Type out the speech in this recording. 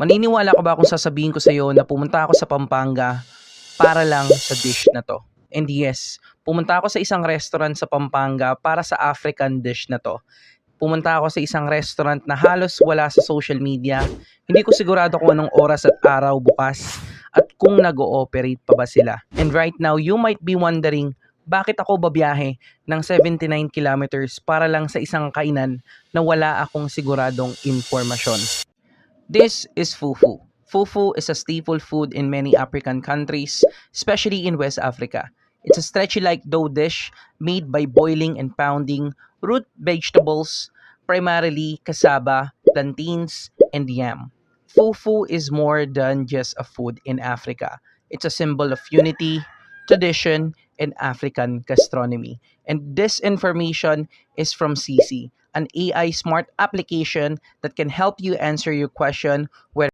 Maniniwala ka ba kung sasabihin ko sa'yo na pumunta ako sa Pampanga para lang sa dish na 'to? And yes, pumunta ako sa isang restaurant sa Pampanga para sa African dish na 'to. Pumunta ako sa isang restaurant na halos wala sa social media. Hindi ko sigurado kung anong oras at araw bukas at kung nag-ooperate pa ba sila. And right now, you might be wondering, bakit ako babiyahe ng 79 kilometers para lang sa isang kainan na wala akong siguradong impormasyon? This is fufu. Fufu is a staple food in many African countries, especially in West Africa. It's a stretchy like dough dish made by boiling and pounding root vegetables, primarily cassava, plantains, and yam. Fufu is more than just a food in Africa. It's a symbol of unity, tradition, and African gastronomy. And this information is from CC, an AI smart application that can help you answer your question whether